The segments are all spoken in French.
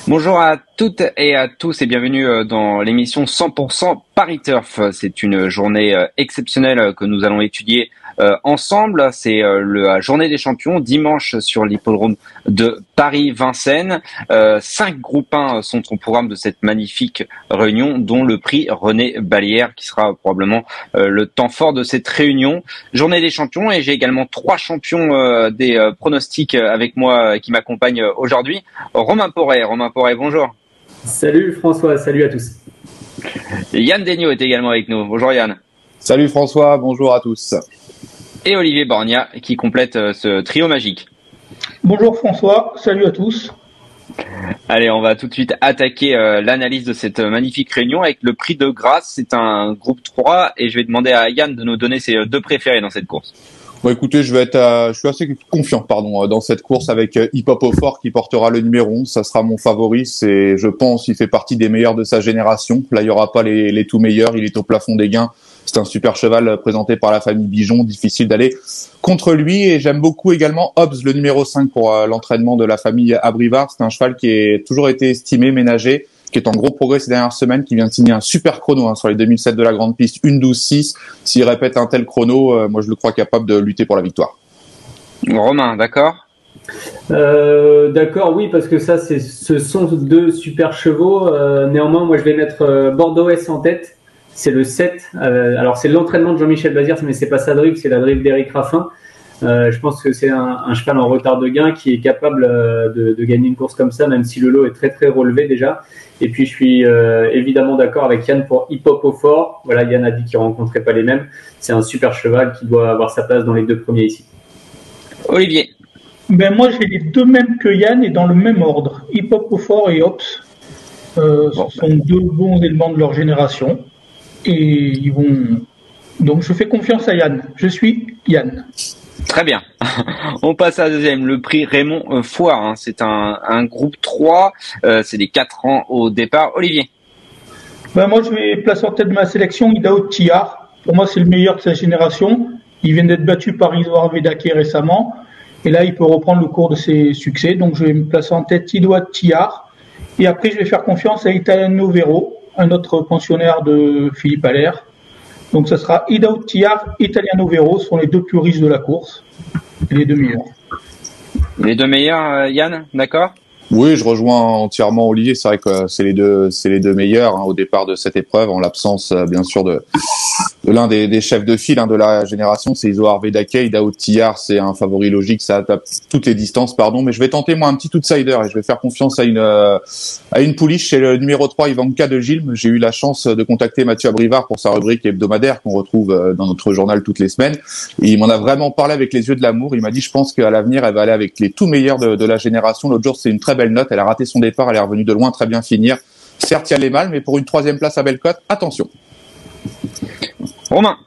Bonjour à toutes et à tous et bienvenue dans l'émission 100% Paris Turf. C'est une journée exceptionnelle que nous allons étudier ensemble. C'est la journée des champions dimanche sur l'hippodrome de Paris-Vincennes. 5 groupes 1 sont au programme de cette magnifique réunion, dont le prix René Ballière qui sera probablement le temps fort de cette réunion. Journée des champions, et j'ai également 3 champions des pronostics avec moi qui m'accompagnent aujourd'hui. Romain Porret, bonjour. Salut François, salut à tous. Yann Degnaud est également avec nous. Bonjour Yann. Salut François, bonjour à tous. Et Olivier Borgna qui complète ce trio magique. Bonjour François, salut à tous. Allez, on va tout de suite attaquer l'analyse de cette magnifique réunion avec le prix de grâce. C'est un groupe 3 et je vais demander à Yann de nous donner ses 2 préférés dans cette course. Bon, écoutez, je suis assez confiant, dans cette course avec Hip Hop au Fort qui portera le numéro 11. Ça sera mon favori. Je pense, il fait partie des meilleurs de sa génération. Là, il y aura pas les tout meilleurs. Il est au plafond des gains. C'est un super cheval présenté par la famille Bijon. Difficile d'aller contre lui. Et j'aime beaucoup également Hobbs, le numéro 5 pour l'entraînement de la famille Abrivard. C'est un cheval qui est toujours été estimé, ménagé, qui est en gros progrès ces dernières semaines, qui vient de signer un super chrono sur les 2007 de la Grande Piste, 1:12,6. S'il répète un tel chrono, moi je le crois capable de lutter pour la victoire. Romain, d'accord? D'accord, oui, parce que ce sont 2 super chevaux. Néanmoins, moi je vais mettre Bordeaux S en tête. C'est le 7. Alors c'est l'entraînement de Jean-Michel Bazir, mais c'est pas sa drive, c'est la drive d'Éric Raffin. Je pense que c'est un cheval en retard de gain qui est capable de gagner une course comme ça, même si le lot est très très relevé déjà. Et puis je suis évidemment d'accord avec Yann pour Hip Hop au Fort. Voilà, Yann a dit qu'il rencontrait pas les mêmes. C'est un super cheval qui doit avoir sa place dans les 2 premiers ici. Olivier. Ben moi j'ai les 2 mêmes que Yann et dans le même ordre. Hip Hop au Fort et Hops. Ce sont 2 bons éléments de leur génération. Et ils vont. Donc je fais confiance à Yann. Je suis Yann. Très bien. On passe à la deuxième, le prix Raymond Foire. C'est un groupe 3. C'est les 4 ans au départ. Olivier. Ben moi je vais placer en tête de ma sélection Idaho Tillard. Pour moi c'est le meilleur de sa génération. Il vient d'être battu par Isoar Vedake récemment. Et là il peut reprendre le cours de ses succès. Donc je vais me placer en tête Idaho Tillard. Et après je vais faire confiance à Italiano Vero, un autre pensionnaire de Philippe Allaire. Donc ça sera Idaho Tillard, Italiano Vero sont les 2 plus riches de la course. Et les 2 meilleurs. Les 2 meilleurs, Yann, d'accord? Oui, je rejoins entièrement Olivier. C'est vrai que c'est les deux meilleurs au départ de cette épreuve, en l'absence bien sûr de l'un des chefs de file de la génération, c'est Isoar Vedake. Idaho Tillard, c'est un favori logique, ça tape toutes les distances, mais je vais tenter moi un petit outsider et je vais faire confiance à une pouliche chez le numéro 3 Ivanka de Gilles. J'ai eu la chance de contacter Mathieu Abrivard pour sa rubrique hebdomadaire qu'on retrouve dans notre journal toutes les semaines. Et il m'en a vraiment parlé avec les yeux de l'amour. Il m'a dit, je pense qu'à l'avenir, elle va aller avec les tout meilleurs de la génération. L'autre jour, c'est une très belle note. Elle a raté son départ, elle est revenue de loin, très bien finir. Certes, il y a les mâles, mais pour une 3e place à Bellecote, attention. Romain.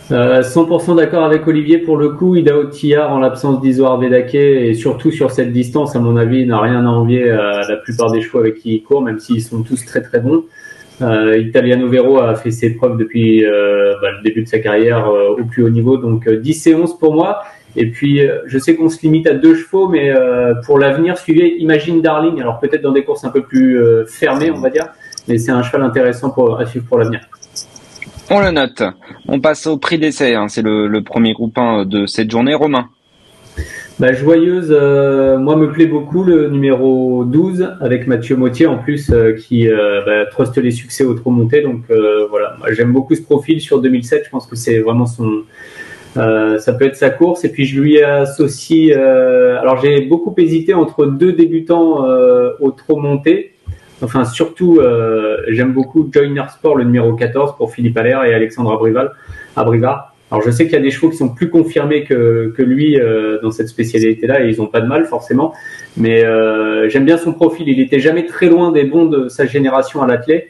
100% d'accord avec Olivier pour le coup. Idaho Tillard en l'absence d'Isoar Vedake et surtout sur cette distance, à mon avis, n'a rien à envier à la plupart des chevaux avec qui il court, même s'ils sont tous très très bons. Italiano Vero a fait ses preuves depuis le début de sa carrière au plus haut niveau, donc 10 et 11 pour moi. Et puis je sais qu'on se limite à 2 chevaux, mais pour l'avenir, suivez Imagine Darling. Alors peut-être dans des courses un peu plus fermées, on va dire, mais c'est un cheval intéressant à suivre pour l'avenir. On le note. On passe au prix d'essai. C'est le premier groupe 1 de cette journée. Romain. Joyeuse, moi me plaît beaucoup le numéro 12 avec Mathieu Mottier en plus qui truste les succès au trop monté. Donc voilà, moi, j'aime beaucoup ce profil sur 2007. Je pense que c'est vraiment ça peut être sa course. Et puis je lui associe. Alors j'ai beaucoup hésité entre 2 débutants au trop monté. Enfin, surtout, j'aime beaucoup Joyner Sport, le numéro 14 pour Philippe Allaire et Alexandre Abrivard. Alors, je sais qu'il y a des chevaux qui sont plus confirmés que lui dans cette spécialité-là et ils n'ont pas de mal forcément. Mais j'aime bien son profil. Il n'était jamais très loin des bons de sa génération à l'athlète.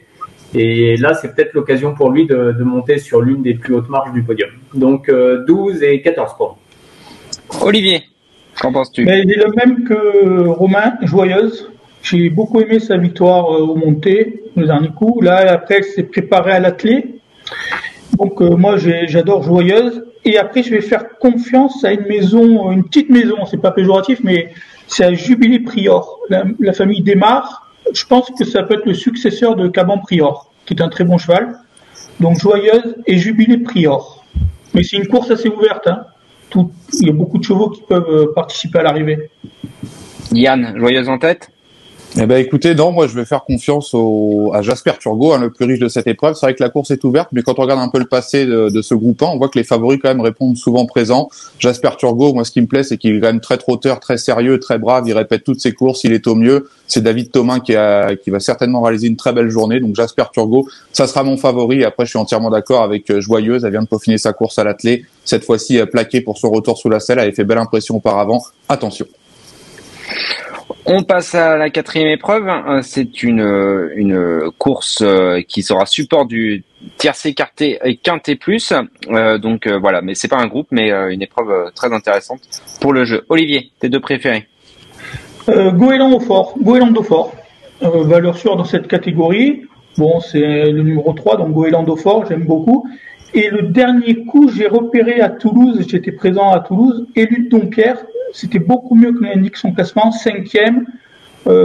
Et là, c'est peut-être l'occasion pour lui de monter sur l'une des plus hautes marches du podium. Donc, 12 et 14 pour moi. Olivier, qu'en penses-tu? Il est le même que Romain, Joyeuse. J'ai beaucoup aimé sa victoire au monté le dernier coup. Là, après, elle s'est préparée à l'athlète. Donc, moi, j'adore Joyeuse. Et après, je vais faire confiance à une petite maison, c'est pas péjoratif, mais c'est à Jubilé Prior. La famille Desmar, je pense que ça peut être le successeur de Caban Prior, qui est un très bon cheval. Donc Joyeuse et Jubilé Prior. Mais c'est une course assez ouverte. Hein. Il y a beaucoup de chevaux qui peuvent participer à l'arrivée. Yann, Joyeuse en tête? Eh ben écoutez, non, moi je vais faire confiance à Jasper Turgot, le plus riche de cette épreuve. C'est vrai que la course est ouverte, mais quand on regarde un peu le passé de ce groupe 1, on voit que les favoris quand même répondent souvent présents. Jasper Turgot, moi ce qui me plaît, c'est qu'il est quand même très trotteur, très sérieux, très brave, il répète toutes ses courses, il est au mieux. C'est David Thomin qui va certainement réaliser une très belle journée, donc Jasper Turgot, ça sera mon favori. Après, je suis entièrement d'accord avec Joyeuse, elle vient de peaufiner sa course à l'attelé, cette fois-ci plaquée pour son retour sous la selle, elle avait fait belle impression auparavant. Attention. On passe à la 4e épreuve. C'est une course qui sera support du tiercé quarté et quinté plus. Donc voilà, mais c'est pas un groupe, mais une épreuve très intéressante pour le jeu. Olivier, tes deux préférés? Goéland au fort. Valeur sûre dans cette catégorie. Bon, c'est le numéro 3, donc Goéland au fort, j'aime beaucoup. Et le dernier coup, j'ai repéré à Toulouse, j'étais présent à Toulouse, Élu de Dompierre. C'était beaucoup mieux que l'indique son classement, 5e.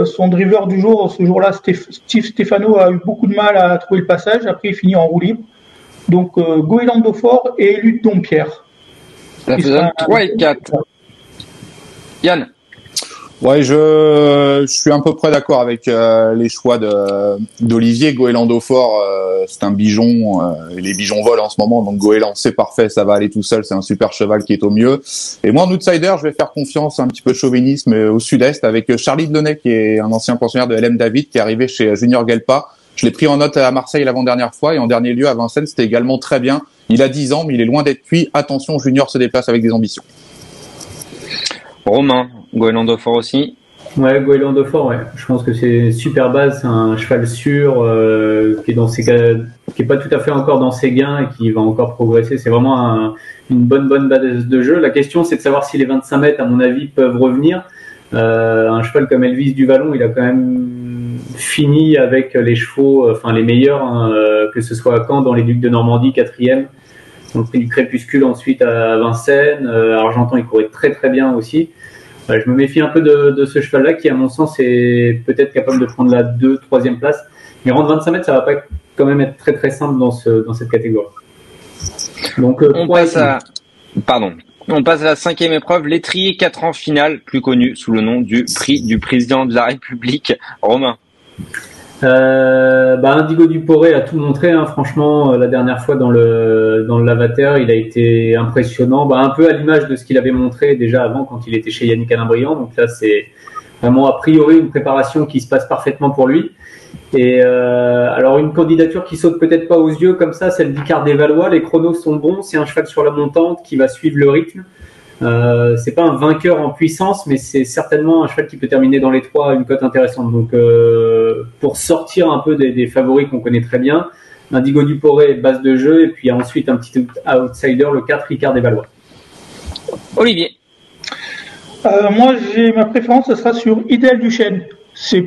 Son driver du jour, ce jour-là, Steve Stefano a eu beaucoup de mal à trouver le passage. Après, il finit en roue libre. Donc, Goéland Fort et Élu de Dompierre. Ça faisait 3 et 4. Yann? Ouais, je suis à peu près d'accord avec les choix d'Olivier. Goéland Fort, c'est un bijon. Les bijons volent en ce moment, donc Goéland, c'est parfait, ça va aller tout seul. C'est un super cheval qui est au mieux. Et moi, en outsider, je vais faire confiance, un petit peu de chauvinisme, au sud-est, avec Charlie Delaunay, qui est un ancien pensionnaire de LM David, qui est arrivé chez Junior Gelpa. Je l'ai pris en note à Marseille l'avant-dernière fois, et en dernier lieu à Vincennes, c'était également très bien. Il a 10 ans, mais il est loin d'être cuit. Attention, Junior se déplace avec des ambitions. Romain, Goéland Fort aussi? Ouais, Goéland Fort, ouais. Je pense que c'est une super base, c'est un cheval sûr, qui est pas tout à fait encore dans ses gains et qui va encore progresser. C'est vraiment une bonne base de jeu. La question, c'est de savoir si les 25 mètres, à mon avis, peuvent revenir. Un cheval comme Elvis du Vallon, il a quand même fini avec les chevaux, les meilleurs, hein, que ce soit à Caen, dans les Ducs de Normandie, 4e. Dans le prix du Crépuscule, ensuite à Vincennes. Argentan, il courait très très bien aussi. Je me méfie un peu de ce cheval-là qui, à mon sens, est peut-être capable de prendre la 2e, 3e place. Mais rendre 25 mètres, ça va pas quand même être très très simple dans cette catégorie. Donc, on passe à la 5e épreuve, l'étrier 4 ans finale, plus connu sous le nom du prix du président de la République. Romain? Indigo Duporé a tout montré, hein, franchement, la dernière fois dans le Lavater, il a été impressionnant, un peu à l'image de ce qu'il avait montré déjà avant quand il était chez Yannick Alain-Briand. Donc là, c'est vraiment a priori une préparation qui se passe parfaitement pour lui. Et alors une candidature qui saute peut-être pas aux yeux comme ça, celle d'Icard des Valois. Les chronos sont bons, c'est un cheval sur la montante qui va suivre le rythme. C'est pas un vainqueur en puissance, mais c'est certainement un cheval qui peut terminer dans les 3 à une cote intéressante. Donc, pour sortir un peu des favoris qu'on connaît très bien, Indigo Duporé, base de jeu, et puis ensuite un petit outsider, le 4, Ricard des Valois. Olivier? Moi, ma préférence, ce sera sur Idéal du Chêne.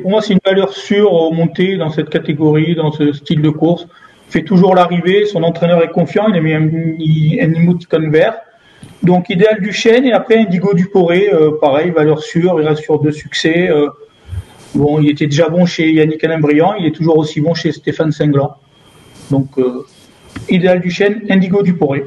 Pour moi, c'est une valeur sûre montée dans cette catégorie, dans ce style de course. Il fait toujours l'arrivée, son entraîneur est confiant, il a mis un émoticône vert. Donc, Idéal du Chêne et après Indigo Duporé, pareil, valeur sûre, il reste sur 2 succès. Il était déjà bon chez Yannick Alain-Briand, il est toujours aussi bon chez Stéphane Singlan. Donc, Idéal du Chêne, Indigo Duporé.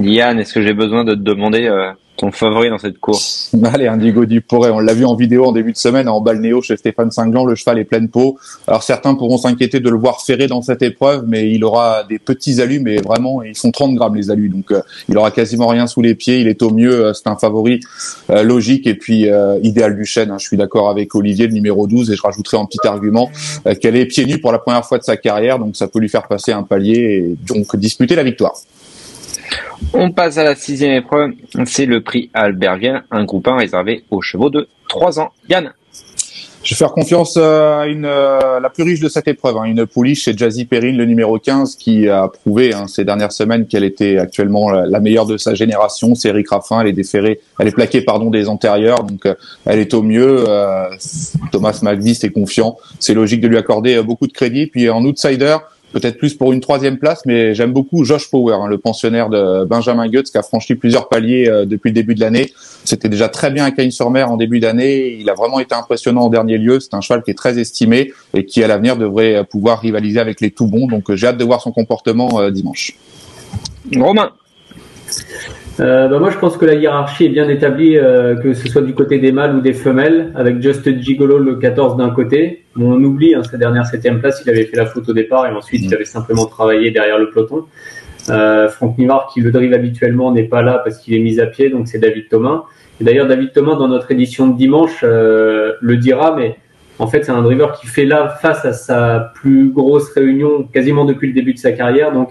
Yann, est-ce que j'ai besoin de te demander ton favori dans cette course? Allez, Indigo Duporé, on l'a vu en vidéo en début de semaine en balnéo chez Stéphane Singlan, le cheval est pleine peau. Alors certains pourront s'inquiéter de le voir ferré dans cette épreuve, mais il aura des petits alus, mais vraiment, ils font 30 grammes les alus, donc il aura quasiment rien sous les pieds, il est au mieux, c'est un favori logique. Et puis Idéal du Chêne, je suis d'accord avec Olivier, le numéro 12, et je rajouterai un petit argument qu'elle est pieds nus pour la première fois de sa carrière, donc ça peut lui faire passer un palier et donc disputer la victoire. On passe à la 6e épreuve, c'est le prix Albert Vienne, un groupe 1 réservé aux chevaux de 3 ans. Yann? Je vais faire confiance à la plus riche de cette épreuve, une pouliche chez Jazzy Perrine, le numéro 15, qui a prouvé ces dernières semaines qu'elle était actuellement la meilleure de sa génération. C'est Eric Raffin, elle est plaquée des antérieurs, donc elle est au mieux. Thomas McVie, c'est confiant, c'est logique de lui accorder beaucoup de crédit. Puis en outsider, peut-être plus pour une 3e place, mais j'aime beaucoup Josh Power, hein, le pensionnaire de Benjamin Goetz, qui a franchi plusieurs paliers depuis le début de l'année. C'était déjà très bien à Cagnes-sur-Mer en début d'année. Il a vraiment été impressionnant en dernier lieu. C'est un cheval qui est très estimé et qui, à l'avenir, devrait pouvoir rivaliser avec les tout bons. Donc, j'ai hâte de voir son comportement dimanche. Romain. Moi, je pense que la hiérarchie est bien établie, que ce soit du côté des mâles ou des femelles, avec Just Gigolo le 14 d'un côté. Bon, on oublie sa dernière 7e place, il avait fait la faute au départ et ensuite il avait simplement travaillé derrière le peloton. Franck Nivard, qui le drive habituellement, n'est pas là parce qu'il est mis à pied, donc c'est David Thomas. Et d'ailleurs, David Thomas, dans notre édition de dimanche, le dira, mais en fait, c'est un driver qui fait là face à sa plus grosse réunion quasiment depuis le début de sa carrière, donc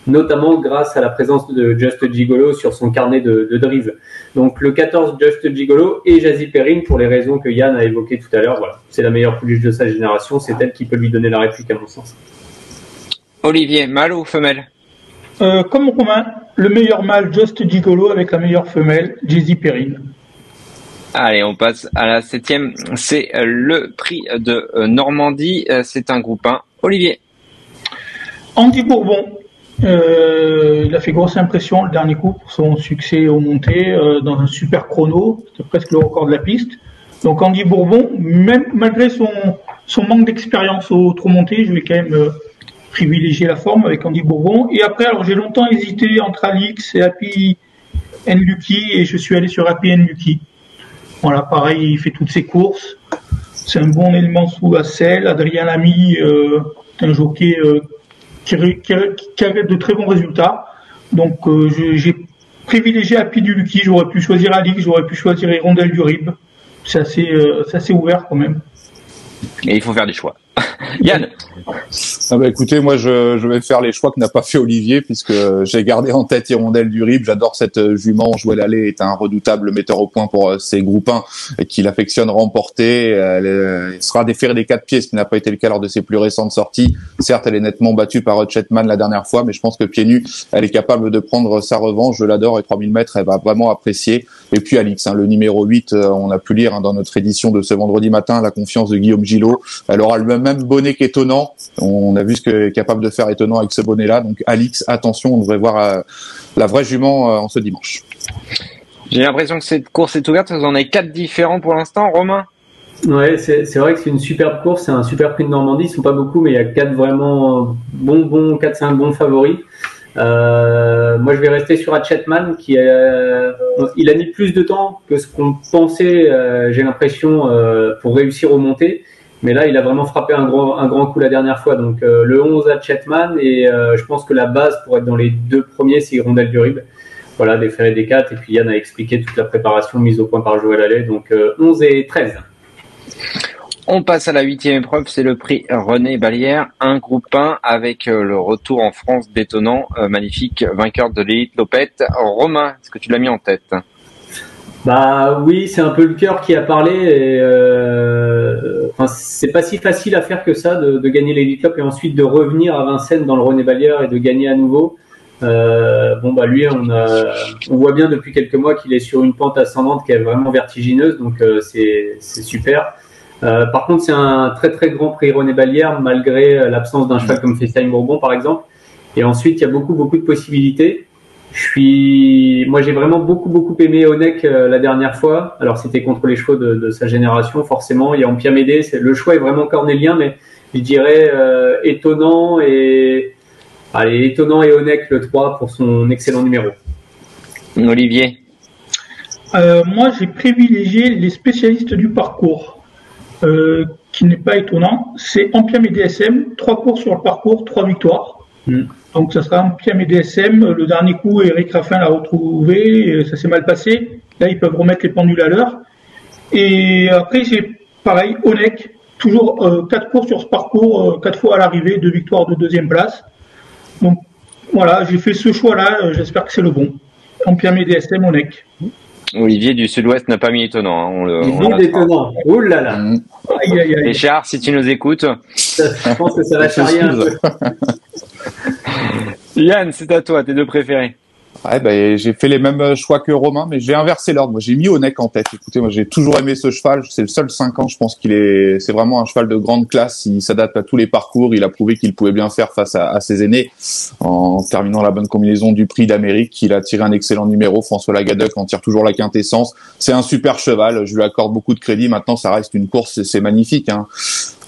notamment grâce à la présence de Just Gigolo sur son carnet de drive. Donc le 14 Just Gigolo et Jazzy Perrine, pour les raisons que Yann a évoquées tout à l'heure. Voilà, c'est la meilleure pouliche de sa génération, c'est elle qui peut lui donner la réplique à mon sens. Olivier, mâle ou femelle? Comme Romain, le meilleur mâle Just Gigolo avec la meilleure femelle Jazzy Perrine. Allez, on passe à la 7e. C'est le prix de Normandie. C'est un groupe 1. Olivier. Andy Bourbon. Il a fait grosse impression le dernier coup pour son succès au monté dans un super chrono, c'était presque le record de la piste. Donc Andy Bourbon, même malgré son manque d'expérience au trop monté, je vais quand même privilégier la forme avec Andy Bourbon. Et après, alors j'ai longtemps hésité entre Alix et Happy Lucky et je suis allé sur Happy Lucky. Voilà, pareil, il fait toutes ses courses. C'est un bon élément sous la selle. Adrien Lamy, un jockey qui a de très bons résultats. Donc j'ai privilégié Happy Lucky, j'aurais pu choisir Alix, j'aurais pu choisir Hirondelle du Rib. C'est assez ouvert quand même. Et il faut faire des choix. Yann. Écoutez, moi je vais faire les choix que n'a pas fait Olivier, puisque j'ai gardé en tête Hirondelle du Rib. J'adore cette jument. Joël Allais est un redoutable metteur au point pour ses groupes 1 et qu'il affectionne remporter. Elle sera déférée des 4 pieds, ce qui n'a pas été le cas lors de ses plus récentes sorties. Certes, elle est nettement battue par Chetman la dernière fois, mais je pense que pieds nus, elle est capable de prendre sa revanche. Je l'adore et 3000 mètres, elle va vraiment apprécier. Et puis Alix, le numéro 8, on a pu lire dans notre édition de ce vendredi matin la confiance de Guillaume Gillot. Elle aura le même bonnet qu'Étonnant. On a vu ce qu'est capable de faire Étonnant avec ce bonnet-là. Donc Alix, attention, on devrait voir la vraie jument en ce dimanche. J'ai l'impression que cette course est ouverte. Vous en avez 4 différents pour l'instant, Romain. Ouais, c'est vrai que c'est une superbe course, c'est un super prix de Normandie. Ils sont pas beaucoup, mais il y a 4 vraiment 4-5 bons favoris. Moi, je vais rester sur Chetman, il a mis plus de temps que ce qu'on pensait. J'ai l'impression pour réussir au monté. Mais là, il a vraiment frappé un grand coup la dernière fois. Donc, le 11 Chetman et je pense que la base pour être dans les 2 premiers, c'est Hirondelle du Rib. Voilà, déféré des 4. Et puis, Yann a expliqué toute la préparation mise au point par Joël Allais. Donc, 11 et 13. On passe à la 8e épreuve, c'est le prix René Ballière, un groupe 1 avec le retour en France d'Étonnant, magnifique vainqueur de l'élite Lopette. Romain, est-ce que tu l'as mis en tête? Oui, c'est un peu le cœur qui a parlé. Et, c'est pas si facile à faire que ça, de gagner l'élite Lop et ensuite de revenir à Vincennes dans le René Ballière et de gagner à nouveau. Lui, on voit bien depuis quelques mois qu'il est sur une pente ascendante qui est vraiment vertigineuse, donc c'est super. Par contre, c'est un très très grand prix René Ballière, malgré l'absence d'un cheval comme FaceTime Bourbon, par exemple. Et ensuite, il y a beaucoup de possibilités. Moi, j'ai vraiment beaucoup aimé Onek la dernière fois. Alors, c'était contre les chevaux de sa génération, forcément. Il y a Ampia Médée. Le choix est vraiment cornélien, mais je dirais Étonnant et Onek le 3 pour son excellent numéro. Olivier. Moi, j'ai privilégié les spécialistes du parcours. Qui n'est pas étonnant, c'est Ampiam et DSM, 3 courses sur le parcours, 3 victoires. Donc ça sera Ampiam et DSM. Le dernier coup, Eric Raffin l'a retrouvé, ça s'est mal passé. Là, ils peuvent remettre les pendules à l'heure. Et après, j'ai pareil, Onek, toujours 4 courses sur ce parcours, 4 fois à l'arrivée, 2 victoires de 2e place. Donc voilà, j'ai fait ce choix-là, j'espère que c'est le bon. Ampiam et DSM, Onek. Olivier du Sud-Ouest n'a pas mis Étonnant. On Étonnant. Ouh là là. Richard, si tu nous écoutes. Je pense que ça va charrier un peu. Yann, c'est à toi, tes 2 préférés. Ouais, ben, j'ai fait les mêmes choix que Romain, mais j'ai inversé l'ordre. Moi, j'ai mis Onek en tête. Écoutez, moi, j'ai toujours aimé ce cheval. C'est le seul 5 ans. Je pense c'est vraiment un cheval de grande classe. Il s'adapte à tous les parcours. Il a prouvé qu'il pouvait bien faire face à ses aînés en terminant la bonne combinaison du Prix d'Amérique. Il a tiré un excellent numéro. François Lagadec en tire toujours la quintessence. C'est un super cheval. Je lui accorde beaucoup de crédit. Maintenant, ça reste une course. C'est magnifique, hein.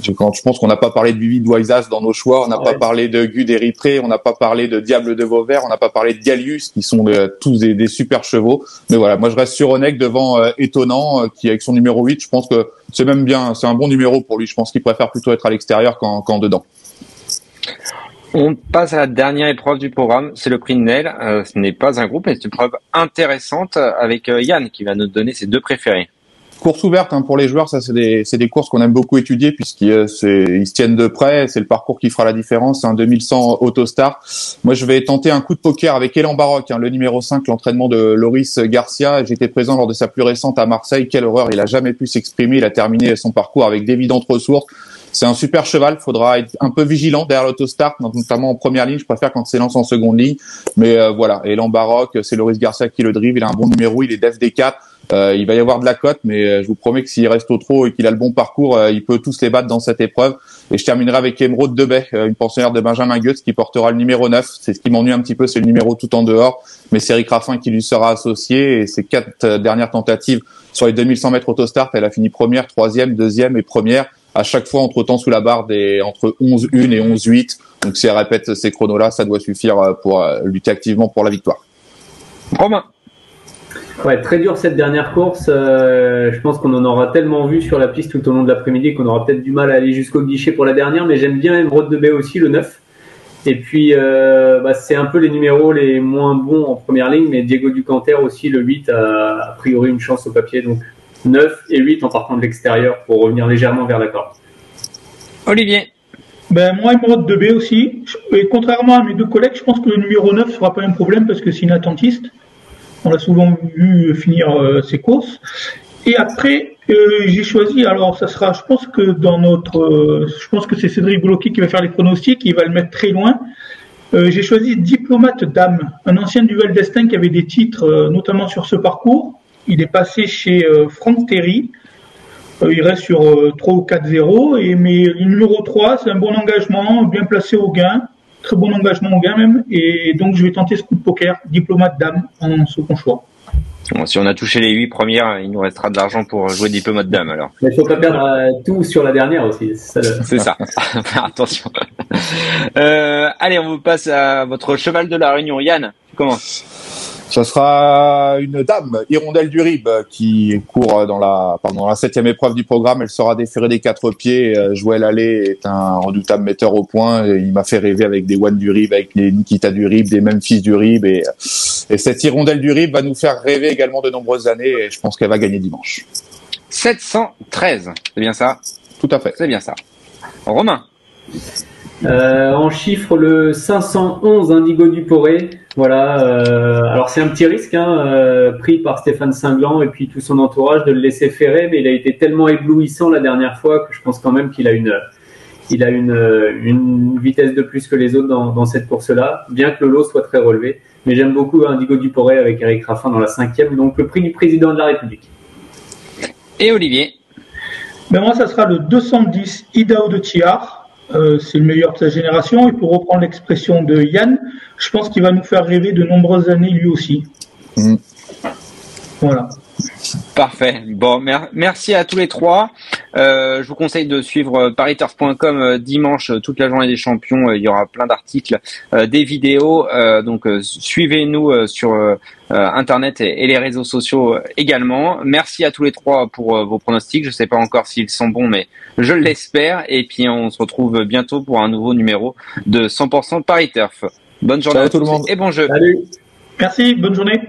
Je pense qu'on n'a pas parlé de Vivid Waisas dans nos choix. On n'a pas parlé de Gud Eripré. On n'a pas parlé de Diable de Vauvert. On n'a pas parlé de Gallius, qui sont tous des super chevaux. Mais voilà, moi je reste sur Onek devant Étonnant, qui avec son numéro 8, je pense que c'est même bien, c'est un bon numéro pour lui. Je pense qu'il préfère plutôt être à l'extérieur qu'en dedans. On passe à la dernière épreuve du programme, c'est le prix de Nel. Ce n'est pas un groupe, mais c'est une épreuve intéressante avec Yann qui va nous donner ses deux préférés. Course ouverte, hein, pour les joueurs, ça c'est des courses qu'on aime beaucoup étudier puisqu'ils se tiennent de près, c'est le parcours qui fera la différence, c'est un 2100 Autostar. Moi je vais tenter un coup de poker avec Elan Baroque, hein, le numéro 5, l'entraînement de Loris Garcia. J'étais présent lors de sa plus récente à Marseille, quelle horreur, il a jamais pu s'exprimer, il a terminé son parcours avec d'évidentes ressources. C'est un super cheval, faudra être un peu vigilant derrière l'autostart, notamment en première ligne. Je préfère quand c'est lance en seconde ligne. Mais voilà, Elan Baroque, c'est Loris Garcia qui le drive, il a un bon numéro, il est d'FD4. Il va y avoir de la cote, mais je vous promets que s'il reste au trot et qu'il a le bon parcours, il peut tous les battre dans cette épreuve. Et je terminerai avec Émeraude Debay, une pensionnaire de Benjamin Goetz qui portera le numéro 9. C'est ce qui m'ennuie un petit peu, c'est le numéro tout en dehors. Mais c'est Eric Raffin qui lui sera associé. Et ses 4 dernières tentatives sur les 2100 mètres autostart, elle a fini première, troisième, deuxième et première. À chaque fois, entre-temps, sous la barre entre 11-1 et 11-8. Donc si elle répète ces chronos-là, ça doit suffire pour lutter activement pour la victoire. Romain. Ouais, très dur cette dernière course. Je pense qu'on en aura tellement vu sur la piste tout au long de l'après-midi qu'on aura peut-être du mal à aller jusqu'au guichet pour la dernière, mais j'aime bien Émeraude Debay aussi, le 9. Et puis, c'est un peu les numéros les moins bons en première ligne, mais Diego Ducanter aussi, le 8, a priori une chance au papier. Donc 9 et 8 en partant de l'extérieur pour revenir légèrement vers la corde. Olivier. Moi, Émeraude Debay aussi. Et contrairement à mes deux collègues, je pense que le numéro 9 ne sera pas un problème parce que c'est une attentiste. On l'a souvent vu finir ses courses. Et après, j'ai choisi, alors ça sera, je pense que c'est Cédric Bloquet qui va faire les pronostics, il va le mettre très loin. J'ai choisi Diplomate Dame, un ancien du Val d'Estaing qui avait des titres, notamment sur ce parcours. Il est passé chez Franck Terry. Il reste sur 3 ou 4-0. Mais le numéro 3, c'est un bon engagement, bien placé au gain. Très bon engagement au gain même. Et donc, je vais tenter ce coup de poker, Diplomate Dame, en second choix. Bon, si on a touché les 8 premières, il nous restera de l'argent pour jouer Diplomate Dame alors. Mais il ne faut pas perdre tout sur la dernière aussi. C'est ça. Attention. Allez, on vous passe à votre cheval de la Réunion. Yann, tu commences. Ça sera une dame, Hirondelle du Rib, qui court dans la 7e épreuve du programme. Elle sera déférée des 4 pieds. Joël Allais est un redoutable metteur au point. Il m'a fait rêver avec des One du Rib, avec les Nikita du Rib, des Memphis du Rib. Et cette Hirondelle du Rib va nous faire rêver également de nombreuses années. Et je pense qu'elle va gagner dimanche. 713, c'est bien ça? Tout à fait. C'est bien ça. Romain. En chiffre, le 511 Indigo du Poré. Voilà. Alors c'est un petit risque, pris par Stéphane Cinglant et puis tout son entourage de le laisser ferrer, mais il a été tellement éblouissant la dernière fois que je pense quand même qu'il a une vitesse de plus que les autres dans cette course-là, bien que le lot soit très relevé. Mais j'aime beaucoup Indigo du Poré avec Eric Raffin dans la 5e, donc le prix du président de la République. Et Olivier. Moi, ça sera le 210 Idaho de Thiard. C'est le meilleur de sa génération. Et pour reprendre l'expression de Yann, je pense qu'il va nous faire rêver de nombreuses années lui aussi. Voilà. Parfait. Bon, merci à tous les trois. Je vous conseille de suivre pariturf.com dimanche toute la journée des champions. Il y aura plein d'articles, des vidéos. Donc suivez-nous sur Internet et les réseaux sociaux également. Merci à tous les trois pour vos pronostics. Je ne sais pas encore s'ils sont bons, mais je l'espère. Et puis on se retrouve bientôt pour un nouveau numéro de 100% Paris Turf. Bonne journée à tout le monde et bon jeu. Salut. Merci, bonne journée.